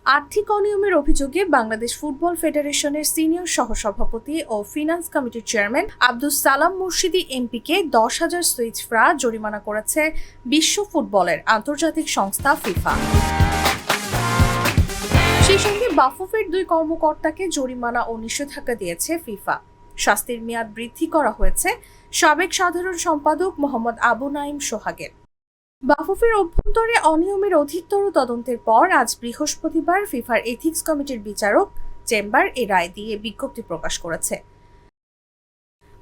আর্থিক অনিয়মের অভিযোগে বাংলাদেশ ফুটবল ফেডারেশনের সিনিয়র সহসভাপতি ও ফিনান্স কমিটির চেয়ারম্যান আব্দুস সালাম মুর্শিদি এমপিকে 10,000 সুইস ফ্রা জরিমানা করেছে বিশ্ব ফুটবলের আন্তর্জাতিক সংস্থা ফিফা। সেই সঙ্গে বাফুফের 2 কর্মকর্তাকে জরিমানা ও নিষেধাজ্ঞা দিয়েছে ফিফা। শাস্তির মেয়াদ বৃদ্ধি করা হয়েছে সাবেক সাধারণ সম্পাদক মোহাম্মদ আবু নাঈম সোহাগের। বাফুফের অভ্যন্তরে অনিয়মের অধিকতর তদন্তের পর আজ বৃহস্পতিবার ফিফার এথিক্স কমিটির বিচারক চেম্বার এ রায় দিয়ে বিজ্ঞপ্তি প্রকাশ করেছে।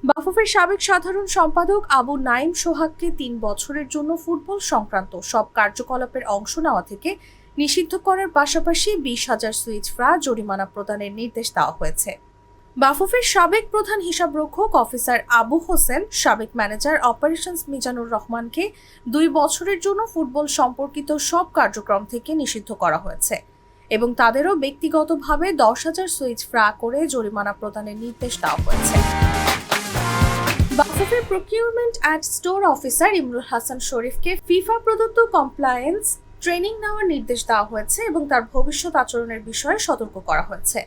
বাফুফের সাবেক সাধারণ সম্পাদক আবু নাঈম সোহাগকে 3 বছরের জন্য ফুটবল সংক্রান্ত সব কার্যকলাপের অংশ নেওয়া থেকে নিষিদ্ধ করার পাশাপাশি 20,000 সুইস ফ্রা জরিমানা প্রদানের নির্দেশ দেওয়া হয়েছে। বাফুফের সাবেক প্রধান হিসাবরক্ষক অফিসার আবু হোসেন, সাবেক ম্যানেজার অপারেশনস মিজানুর রহমানকে 2 বছরের জন্য ফুটবল সম্পর্কিত সব কার্যক্রম থেকে নিষিদ্ধ করা হয়েছে এবং তাদেরও ব্যক্তিগতভাবে 10,000 সুইস ফ্রা করে জরিমানা প্রদানের নির্দেশ দেওয়া হয়েছে। বাফুফের procurement and store officer Imrul Hasan শরীফকে ফিফা প্রদত্ত কমপ্লায়েন্স ট্রেনিং নেওয়ার নির্দেশ দেওয়া হয়েছে এবং তার ভবিষ্যৎ আচরণের বিষয়ে সতর্ক করা হয়েছে।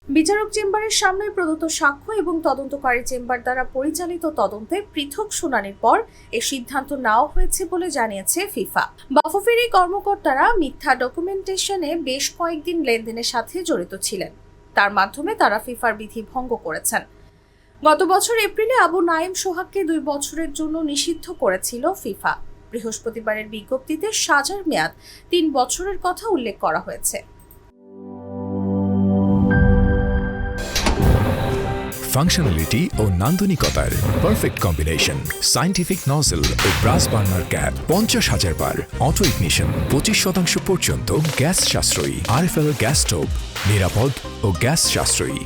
বিচারক চেম্বারের সামনে প্রদত্ত সাক্ষ্য এবং তদন্তকারী চেম্বার দ্বারা পরিচালিত তদন্তে পৃথক শুনানির পর এই সিদ্ধান্ত নেওয়া হয়েছে বলে জানিয়েছে ফিফা। বাফুফের এই কর্মকর্তারা মিথ্যা ডকুমেন্টেশনে বেশ কয়েকদিন লেনদেনের সাথে জড়িত ছিলেন। তার মাধ্যমে তারা ফিফার বিধি ভঙ্গ করেছেন। গত বছর এপ্রিলে আবু নাঈম সোহাগকে 2 বছরের জন্য নিষিদ্ধ করেছিল ফিফা। বৃহস্পতিবারের বিজ্ঞপ্তিতে সাজার মেয়াদ 3 বছরের কথা উল্লেখ করা হয়েছে। ফাংশনালিটি ও নান্দনিকতার পারফেক্ট কম্বিনেশন। সায়েন্টিফিক নজল ও ব্রাস বার্নার ক্যাপ 50,000 বার। অটো ইগনিশন 25% পর্যন্ত গ্যাস সাশ্রয়ী। আরএফএল গ্যাস স্টোভ নিরাপদ ও গ্যাস সাশ্রয়ী।